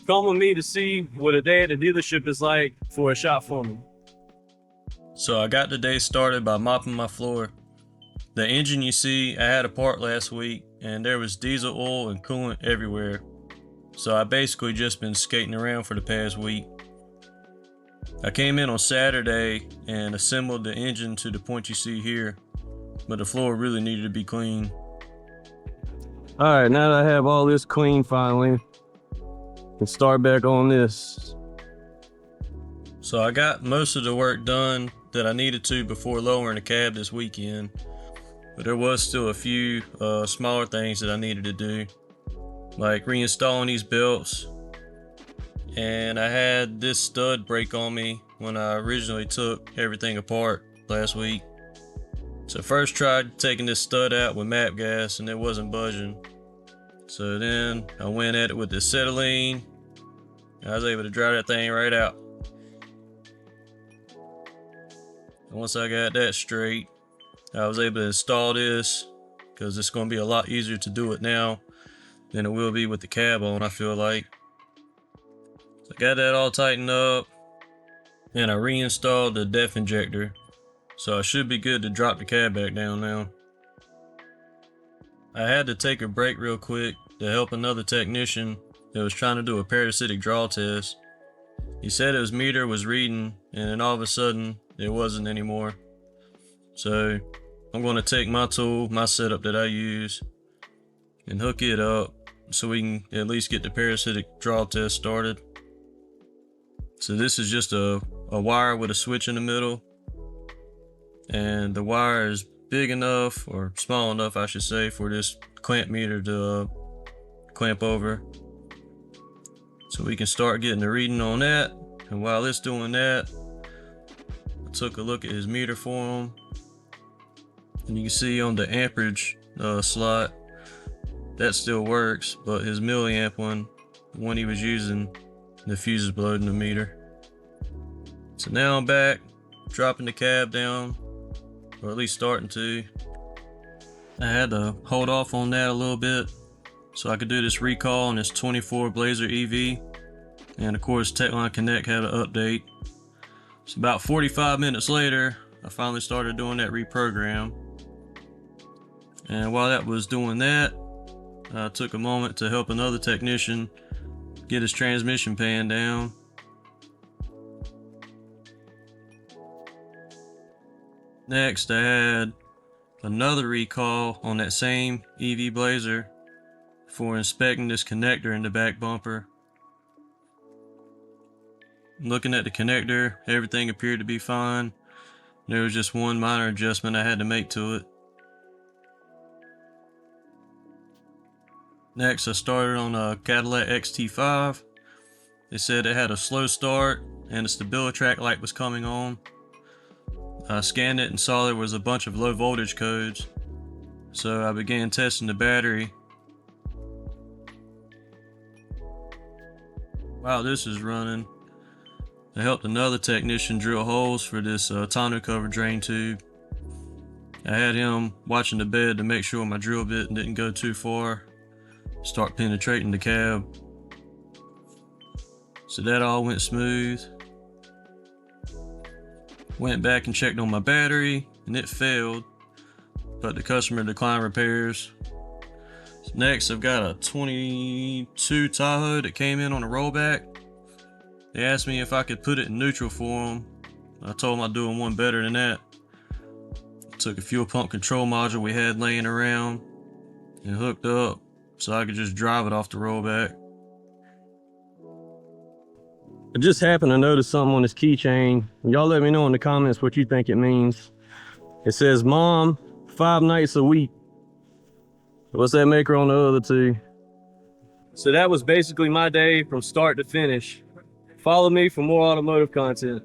Come with me to see what a day at the dealership is like for a shop foreman. So I got the day started by mopping my floor. The engine you see, I had apart last week and there was diesel oil and coolant everywhere. So I basically just been skating around for the past week. I came in on Saturday and assembled the engine to the point you see here, but the floor really needed to be clean. All right, now that I have all this clean finally, can start back on this. So I got most of the work done that I needed to before lowering the cab this weekend, but there was still a few smaller things that I needed to do, like reinstalling these belts. And I had this stud break on me when I originally took everything apart last week. So first tried taking this stud out with MAP gas and it wasn't budging. So then I went at it with the acetylene. I was able to dry that thing right out. And once I got that straight, I was able to install this because it's going to be a lot easier to do it now than it will be with the cab on, I feel like. So I got that all tightened up and I reinstalled the depth injector. So I should be good to drop the cab back down now. I had to take a break real quick to help another technician that was trying to do a parasitic draw test. He said his meter was reading and then all of a sudden it wasn't anymore. So I'm going to take my tool, my setup that I use, and hook it up so we can at least get the parasitic draw test started. So this is just a wire with a switch in the middle, and the wire is big enough, or small enough I should say, for this clamp meter to clamp over. So we can start getting the reading on that. And while it's doing that, I took a look at his meter for him, and you can see on the amperage slot that still works, but his milliamp one, the one he was using, the fuse is blowed in the meter. So now I'm back, dropping the cab down, or at least starting to. I had to hold off on that a little bit so I could do this recall on this 24 Blazer EV. And of course, Techline Connect had an update. So about 45 minutes later, I finally started doing that reprogram. And while that was doing that, I took a moment to help another technician get his transmission pan down. Next, I had another recall on that same EV Blazer for inspecting this connector in the back bumper. Looking at the connector, everything appeared to be fine. There was just one minor adjustment I had to make to it. Next, I started on a Cadillac XT5. They said it had a slow start and the StabiliTrak light was coming on. I scanned it and saw there was a bunch of low voltage codes. So I began testing the battery. While this is running, I helped another technician drill holes for this tonneau cover drain tube. I had him watching the bed to make sure my drill bit didn't go too far, start penetrating the cab. So that all went smooth. Went back and checked on my battery and it failed, but the customer declined repairs. So next, I've got a 22 Tahoe that came in on a rollback. They asked me if I could put it in neutral for them. I told them I'd do one better than that. Took a fuel pump control module we had laying around and hooked up so I could just drive it off the rollback. I just happened to notice something on this keychain. Y'all let me know in the comments what you think it means. It says Mom 5 nights a week. What's that make her on the other two? So that was basically my day from start to finish. Follow me for more automotive content.